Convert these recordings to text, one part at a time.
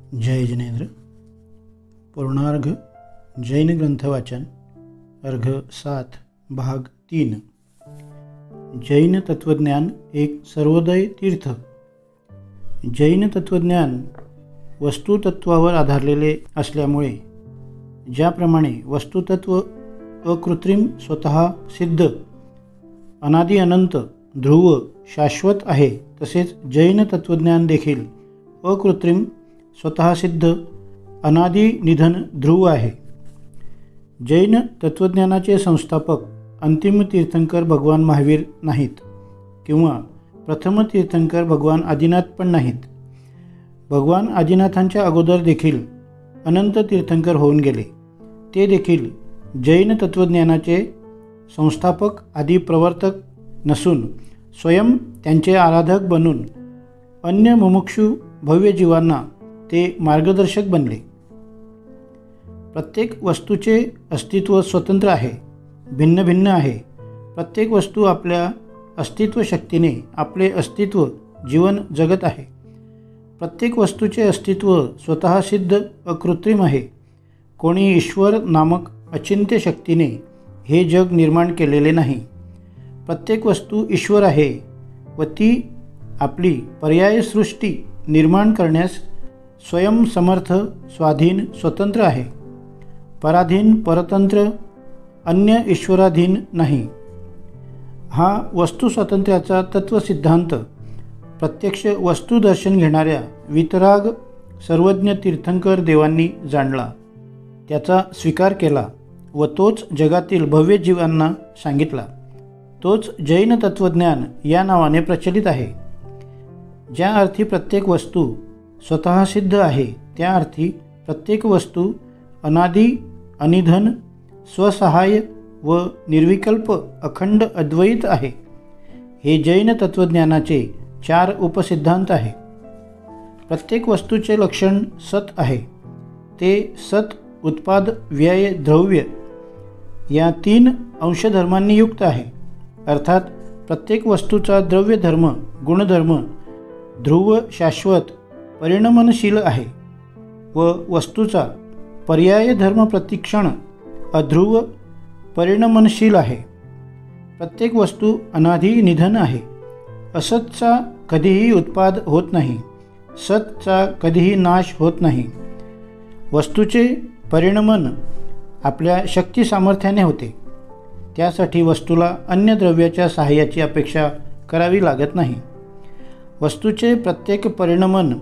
जय जिनेंद्र। पूर्णार्घ जैन ग्रंथ वाचन अर्घ 7 भाग 3। जैन तत्वज्ञान एक सर्वोदय तीर्थ। जैन तत्वज्ञान वस्तुतत्वावर आधारलेले असल्यामुळे ज्याप्रमाणे वस्तुतत्व अकृत्रिम, स्वतः सिद्ध, अनादि अनंत, ध्रुव, शाश्वत आहे, तसेच जैन तत्वज्ञान देखील अकृत्रिम, स्वतः सिद्ध, अनादि निधन, ध्रुव आहे। जैन तत्वज्ञानाचे संस्थापक अंतिम तीर्थंकर भगवान महावीर नाहीत किंवा प्रथम तीर्थंकर भगवान आदिनाथ पण नाहीत। भगवान आदिनाथांच्या अगोदर देखील अनंत तीर्थंकर होऊन गेले। ते देखील जैन तत्वज्ञानाचे संस्थापक आदी प्रवर्तक नसून स्वयं त्यांचे आराधक बनून अन्य मुमुक्षु भव्य जीवांना ते मार्गदर्शक बनले। प्रत्येक वस्तूचे अस्तित्व स्वतंत्र आहे, भिन्न भिन्न आहे। प्रत्येक वस्तू आपल्या अस्तित्व शक्तीने आपले अस्तित्व जीवन जगत आहे। प्रत्येक वस्तूचे अस्तित्व स्वतः सिद्ध, अकृत्रिम आहे। कोणी ईश्वर नामक अचिंत्य शक्तीने हे जग निर्माण केलेले नाही। प्रत्येक वस्तू ईश्वर आहे व ती आपली पर्याय सृष्टी निर्माण करण्यास स्वयं समर्थ, स्वाधीन, स्वतंत्र आहे। पराधीन, परतंत्र, अन्य ईश्वराधीन नाही। हा वस्तू स्वातंत्र्याचा तत्वसिद्धांत प्रत्यक्ष वस्तुदर्शन घेणाऱ्या वितराग सर्वज्ञ तीर्थंकर देवांनी जाणला, त्याचा स्वीकार केला व तोच जगातील भव्य जीवांना सांगितला। तोच जैन तत्वज्ञान या नावाने प्रचलित आहे। ज्या अर्थी प्रत्येक वस्तू स्वतः सिद्ध आहे, त्या अर्थी प्रत्येक वस्तू अनादि, अनिधन, स्वसहाय व निर्विकल्प अखंड अद्वैत आहे। हे जैन तत्वज्ञानाचे 4 उपसिद्धांत आहे। प्रत्येक वस्तूचे लक्षण सत आहे। ते सत, उत्पाद, व्यय, द्रव्य या 3 अंशधर्मांनी युक्त आहे। अर्थात प्रत्येक वस्तूचा द्रव्यधर्म, गुणधर्म ध्रुव, शाश्वत, परिणमनशील आहे व वस्तूचा पर्याय धर्म प्रतिक्षण अध्रुव, परिणमनशील आहे। प्रत्येक वस्तू अनादि, निधन आहे। असतचा कधीही उत्पाद होत नाही, सतचा कधीही नाश होत नाही। वस्तूचे परिणमन आपल्या शक्ती सामर्थ्याने होते। त्यासाठी वस्तूला अन्य द्रव्याच्या सहाय्याची अपेक्षा करावी लागत नाही। वस्तूचे प्रत्येक परिणमन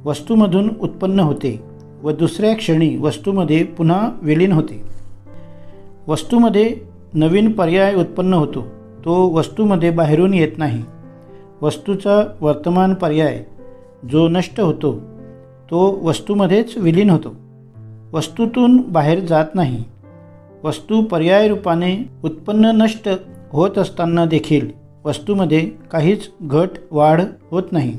वस्तूमधून उत्पन्न होते व दुसऱ्या क्षणी वस्तूमध्ये पुन्हा विलीन होते। वस्तूमध्ये नवीन पर्याय उत्पन्न होतो, तो वस्तूमध्ये बाहेरून येत नाही। वस्तूचा वर्तमान पर्याय जो नष्ट होतो, तो वस्तूमध्येच विलीन होतो, वस्तूतून बाहेर जात नाही। वस्तू पर्याय रूपाने उत्पन्न, नष्ट होत असताना देखील वस्तूमध्ये काहीच घट वाढ होत नाही।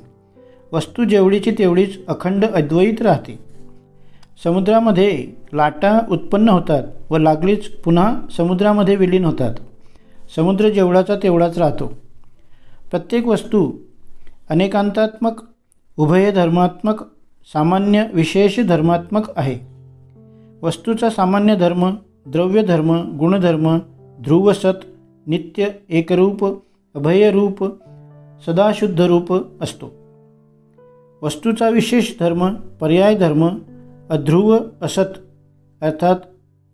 वस्तू जेवढीची तेवढीच अखंड अद्वैत राहते। समुद्रामध्ये लाटा उत्पन्न होतात व लागलीच पुन्हा समुद्रामध्ये विलीन होतात। समुद्र जेवढाचा तेवढाच राहतो। प्रत्येक वस्तू अनेकांतात्मक, उभयधर्मात्मक, सामान्य, विशेष धर्मात्मक आहे। वस्तूचा सामान्य धर्म, द्रव्यधर्म, गुणधर्म ध्रुवसत, नित्य, एकरूप, अभयरूप, सदाशुद्ध रूप असतो। वस्तूचा विशेष धर्म, पर्याय धर्म अध्रुव, असत अर्थात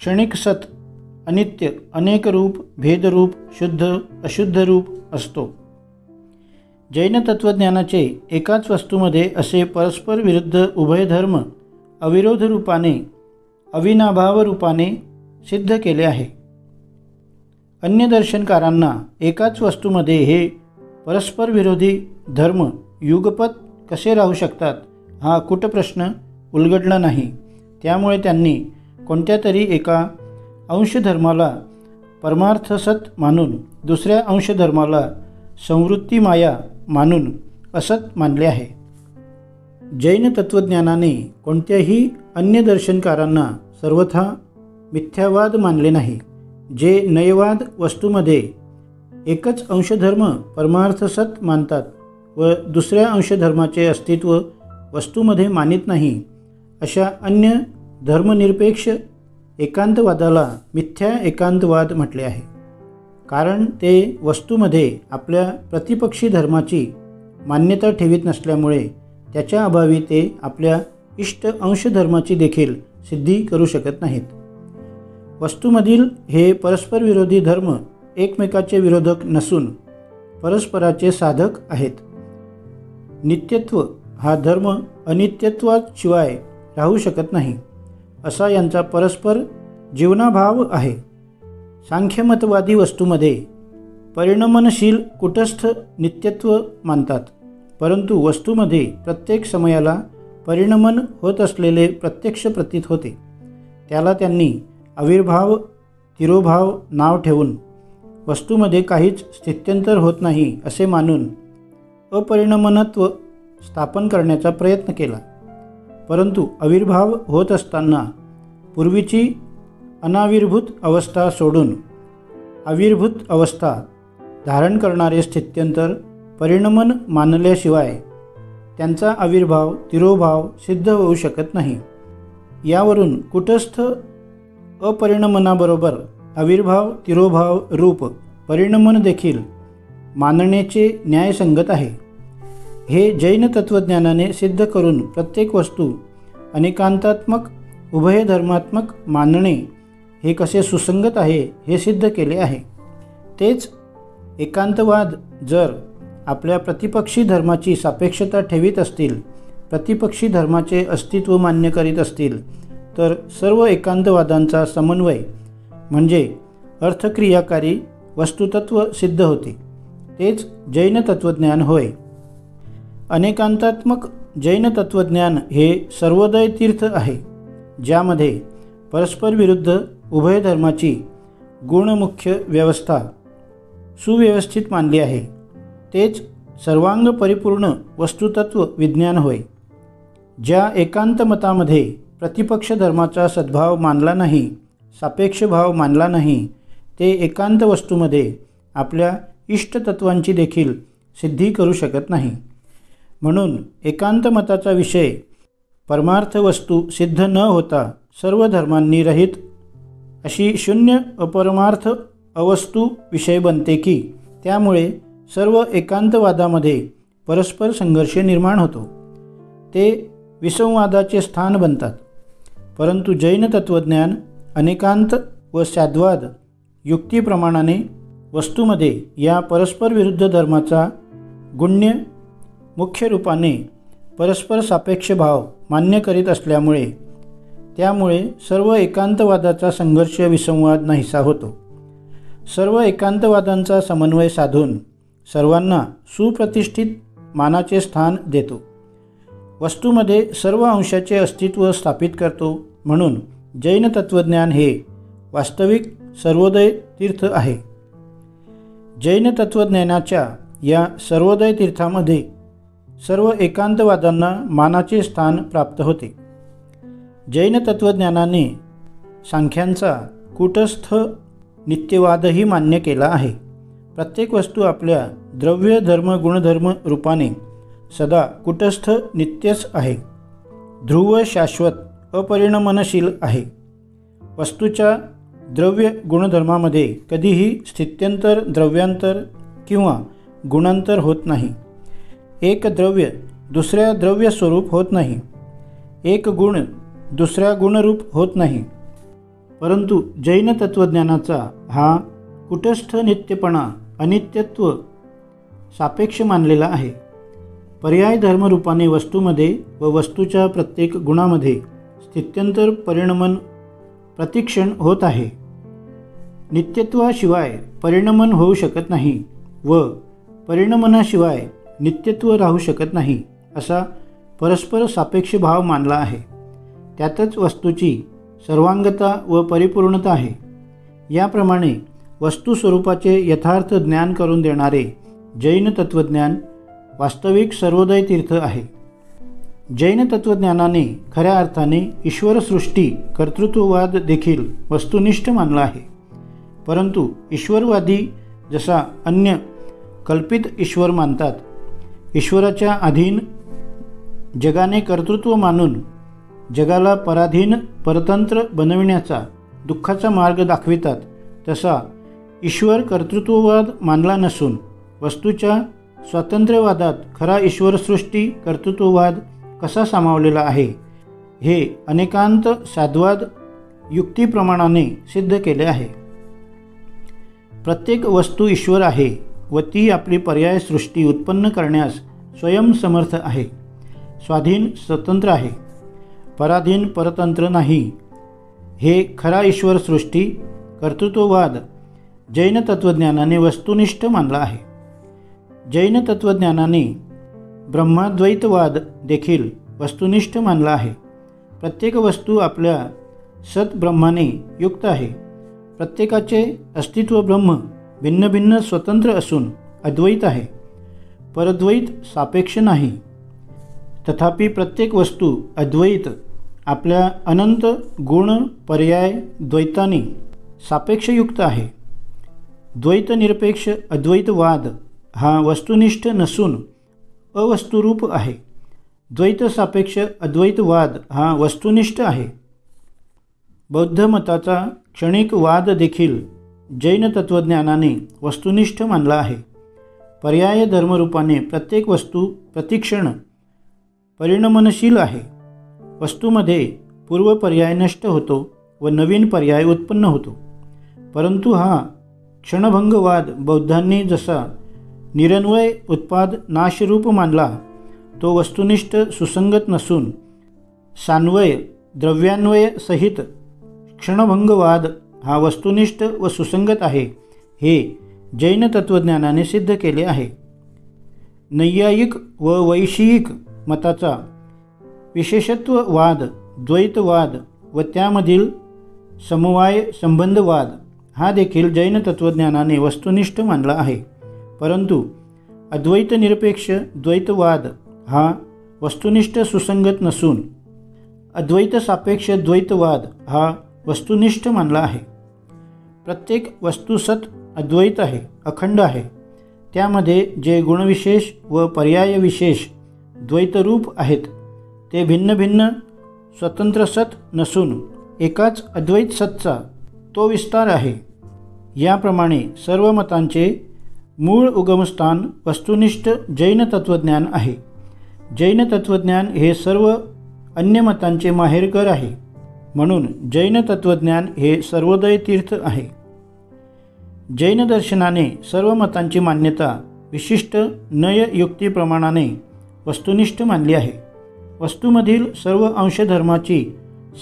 क्षणिक सत, अनित्य, अनेक रूप, भेदरूप, शुद्ध, अशुद्ध रूप असतो। जैन तत्वज्ञानाचे एकाच वस्तूमध्ये असे परस्पर विरुद्ध उभयधर्म अविरोध रूपाने, अविनाभाव रूपाने सिद्ध केले आहे। अन्य दर्शनकारांना एकाच वस्तूमध्ये हे परस्पर विरोधी धर्म युगपत कसे राहू शकतात हा कुटप्रश्न उलगडला नाही। त्यामुळे त्यांनी कोणत्या तरी एका अंशधर्माला परमार्थ सत मानून दुसऱ्या अंशधर्माला संवृत्ती माया मानून असत मानले आहे। जैन तत्वज्ञानाने कोणत्याही अन्य दर्शनकारांना सर्वथा मिथ्यावाद मानले नाही। जे नयवाद वस्तूमध्ये एकच अंशधर्म परमार्थ सत मानतात व दुसऱ्या अंशधर्माचे अस्तित्व वस्तूमध्ये मानित नाही अशा अन्य धर्मनिरपेक्ष एकांतवादाला मिथ्या एकांतवाद म्हटले आहे. कारण ते वस्तूमध्ये आपल्या प्रतिपक्षी धर्माची मान्यता ठेवीत नसल्यामुळे त्याच्या अभावी ते आपल्या इष्ट अंशधर्माची देखील सिद्धी करू शकत नाहीत. वस्तूमधील हे परस्पर विरोधी धर्म एकमेकाचे विरोधक नसून परस्पराचे साधक आहेत. नित्यत्व हा धर्म अनित्यत्वाशिवाय राहू शकत नाही असा यांचा परस्पर जीवनाभाव आहे. सांख्यमतवादी वस्तूमध्ये परिणमनशील कुटस्थ नित्यत्व मानतात, परंतु वस्तूमध्ये प्रत्येक समयाला परिणमन होत असलेले प्रत्यक्ष प्रतीत होते. त्याला त्यांनी आविर्भाव तिरोभाव नाव ठेवून वस्तूमध्ये काहीच स्थित्यंतर होत नाही असे मानून अपरिणमनत्व स्थापन करण्याचा प्रयत्न केला. परंतु आविर्भाव होत असताना पूर्वीची अनाविर्भूत अवस्था सोडून आविर्भूत अवस्था धारण करणारे स्थित्यंतर परिणमन मानल्याशिवाय त्यांचा आविर्भाव तिरोभाव सिद्ध होऊ शकत नाही. यावरून कुटस्थ अपरिणमनाबरोबर आविर्भाव तिरोभाव रूप परिणमन देखील मानण्याचे न्यायसंगत आहे. हे जैन तत्त्वज्ञानाने सिद्ध करून प्रत्येक वस्तू अनेकांतात्मक उभयधर्मात्मक मानणे हे कसे सुसंगत आहे हे सिद्ध केले आहे. तेच एकांतवाद जर आपल्या प्रतिपक्षी धर्माची सापेक्षता ठेवीत असतील, प्रतिपक्षी धर्माचे अस्तित्व मान्य करीत असतील, तर सर्व एकांतवादांचा समन्वय म्हणजे अर्थक्रियाकारी वस्तुतत्व सिद्ध होते. तेच जैन तत्त्वज्ञान होय. अनेकांतात्मक जैन तत्त्वज्ञान हे सर्वोदय तीर्थ आहे, ज्यामध्ये परस्पर विरुद्ध उभय धर्माची गुणमुख्य व्यवस्था सुव्यवस्थित मानली आहे. तेच सर्वांग परिपूर्ण वस्तुतत्व विज्ञान होय. ज्या एकांत मतामध्ये प्रतिपक्ष धर्माचा सद्भाव मानला नाही, सापेक्ष भाव मानला नाही, ते एकांत वस्तूमध्ये आपल्या इष्टतत्वांची देखील सिद्धी करू शकत नाही. म्हणून एकांत मताचा विषय परमार्थ वस्तू सिद्ध न होता सर्व धर्मांनी रहित अशी शून्य अपरमार्थ अवस्तू विषय बनते की त्यामुळे सर्व एकांतवादामध्ये परस्पर संघर्ष निर्माण होतो. ते विसंवादाचे स्थान बनतात. परंतु जैन तत्त्वज्ञान अनेकांत व साद्वाद युक्तीप्रमाणाने वस्तूमध्ये या परस्पर विरुद्ध धर्माचा गुण्य मुख्य रूपाने परस्पर सापेक्ष भाव मान्य करीत असल्यामुळे त्यामुळे सर्व एकांतवादाचा संघर्ष विसंवाद नाहीसा होतो. सर्व एकांतवादांचा समन्वय साधून सर्वांना सुप्रतिष्ठित मानाचे स्थान देतो. वस्तूमध्ये सर्व अंशाचे अस्तित्व स्थापित करतो. म्हणून जैन तत्त्वज्ञान हे वास्तविक सर्वोदय तीर्थ आहे. जैन तत्त्वज्ञानाच्या या सर्वोदय तीर्थामध्ये सर्व एकांतवादांना मानाचे स्थान प्राप्त होते. जैन तत्त्वज्ञानाने सांख्यांचा कूटस्थ नित्यवादही मान्य केला आहे. प्रत्येक वस्तू आपल्या द्रव्य धर्म गुणधर्म रूपाने सदा कूटस्थ नित्यच आहे. ध्रुव शाश्वत अपरिणमनशील आहे. वस्तूच्या द्रव्य गुणधर्मामध्ये कधीही स्थित्यंतर द्रव्यांतर किंवा गुणांतर होत नाही. एक द्रव्य दुसऱ्या द्रव्य स्वरूप होत नाही. एक गुण दुसऱ्या गुणरूप होत नाही. परंतु जैन तत्त्वज्ञानाचा हा कुटस्थ नित्यपणा अनित्यत्व सापेक्ष मानलेला आहे. पर्याय धर्मरूपाने वस्तूमध्ये व वस्तूच्या प्रत्येक गुणामध्ये स्थित्यंतर परिणमन प्रतिक्षण होत आहे. नित्यत्वाशिवाय परिणमन होऊ शकत नाही व परिणमनाशिवाय नित्यत्व राहू शकत नाही असा परस्पर सापेक्ष भाव मानला आहे. त्यातच वस्तूची सर्वांगता व परिपूर्णता आहे. याप्रमाणे वस्तू स्वरूपाचे यथार्थ ज्ञान करून देणारे जैन तत्त्वज्ञान वास्तविक सर्वोदय तीर्थ आहे. जैन तत्त्वज्ञानाने खऱ्या अर्थाने ईश्वरसृष्टी कर्तृत्ववाद देखील वस्तुनिष्ठ मानला आहे. परंतु ईश्वरवादी जसा अन्य कल्पित ईश्वर मानतात, ईश्वराच्या अधीन जगाने कर्तृत्व मानून जगाला पराधीन परतंत्र बनविण्याचा दुःखाचा मार्ग दाखवितात, तसा ईश्वर कर्तृत्ववाद मानला नसून वस्तूच्या स्वातंत्र्यवादात खरा ईश्वरसृष्टी कर्तृत्ववाद कसा सामावलेला आहे हे अनेकांत साधवाद युक्तिप्रमाणाने सिद्ध केले आहे. प्रत्येक वस्तू ईश्वर आहे व ती आपली पर्याय सृष्टी उत्पन्न करण्यास स्वयंसमर्थ आहे, स्वाधीन स्वतंत्र आहे, पराधीन परतंत्र नाही. हे खरा ईश्वर सृष्टी कर्तृत्ववाद जैन तत्त्वज्ञानाने वस्तुनिष्ठ मानला आहे. जैन तत्त्वज्ञानाने ब्रह्माद्वैतवाद देखील वस्तुनिष्ठ मानला आहे. प्रत्येक वस्तू आपल्या सद्ब्रह्माने युक्त आहे. प्रत्येकाचे अस्तित्व ब्रह्म भिन्न भिन्न स्वतंत्र असून अद्वैत आहे, परद्वैत सापेक्ष नाही. तथापि प्रत्येक वस्तू अद्वैत आपल्या अनंत गुण पर्याय द्वैताने सापेक्षयुक्त आहे. द्वैतनिरपेक्ष अद्वैतवाद हा वस्तुनिष्ठ नसून अवस्तुरूप आहे. द्वैत सापेक्ष अद्वैतवाद हा वस्तुनिष्ठ आहे. बौद्ध मताचा क्षणिक वाद देखील जैन तत्त्वज्ञानाने वस्तुनिष्ठ मानला आहे. पर्याय धर्मरूपाने प्रत्येक वस्तू प्रतिक्षण परिणमनशील आहे. वस्तूमध्ये पूर्वपर्याय नष्ट होतो व नवीन पर्याय उत्पन्न होतो. परंतु हा क्षणभंगवाद बौद्धांनी जसा निरन्वय उत्पाद नाशरूप मानला तो वस्तुनिष्ठ सुसंगत नसून सान्वय द्रव्यान्वय सहित क्षणभंगवाद हा वस्तुनिष्ठ व सुसंगत आहे, हे जैन तत्त्वज्ञानाने सिद्ध केले आहे. नैयायिक व वैषयिक मताचा विशेषत्ववाद द्वैतवाद व त्यामधील समवाय संबंधवाद हा देखील जैन तत्त्वज्ञानाने वस्तुनिष्ठ मानला आहे. परंतु अद्वैतनिरपेक्ष द्वैतवाद हा वस्तुनिष्ठ सुसंगत नसून अद्वैत सापेक्ष द्वैतवाद हा वस्तुनिष्ठ मानला आहे. प्रत्येक वस्तू सत अद्वैत आहे, अखंड आहे. त्यामध्ये जे गुणविशेष व पर्यायविशेष द्वैतरूप आहेत ते भिन्न भिन्न स्वतंत्र सत नसून एकाच अद्वैत सतचा तो विस्तार आहे. याप्रमाणे सर्व मतांचे मूळ उगमस्थान वस्तुनिष्ठ जैन तत्त्वज्ञान आहे. जैन तत्त्वज्ञान हे सर्व अन्य मतांचे माहेरघर आहे. म्हणून जैन तत्त्वज्ञान हे सर्वोदय तीर्थ आहे. जैन दर्शनाने सर्व मतांची मान्यता विशिष्ट नययुक्तीप्रमाणाने वस्तुनिष्ठ मानली आहे. वस्तूमधील सर्व अंशधर्माची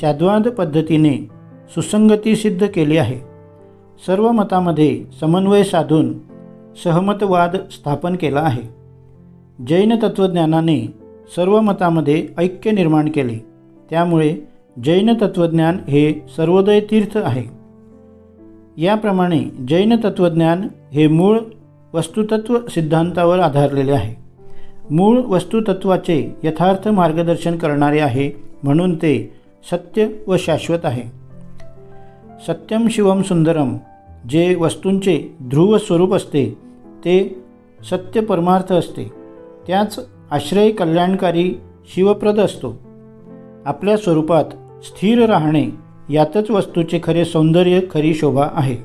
साद्वाद पद्धतीने सुसंगती सिद्ध केली आहे. सर्व मतामध्ये समन्वय साधून सहमतवाद स्थापन केला आहे. जैन तत्त्वज्ञानाने सर्व मतामध्ये ऐक्य निर्माण केले. त्यामुळे जैन तत्त्वज्ञान हे सर्वोदय तीर्थ आहे. याप्रमाणे जैन तत्त्वज्ञान हे मूळ वस्तुतत्व सिद्धांतावर आधारलेले आहे. मूळ वस्तुतत्वाचे यथार्थ मार्गदर्शन करणारे आहे, म्हणून ते सत्य व शाश्वत आहे. सत्यम शिवम सुंदरम जे वस्तूंचे ध्रुव स्वरूप असते ते सत्य परमार्थ असते. त्याच आश्रय कल्याणकारी शिवप्रद असतो. आपल्या स्वरूपात स्थिर राहणे यातच वस्तूचे खरे सौंदर्य, खरी शोभा आहे.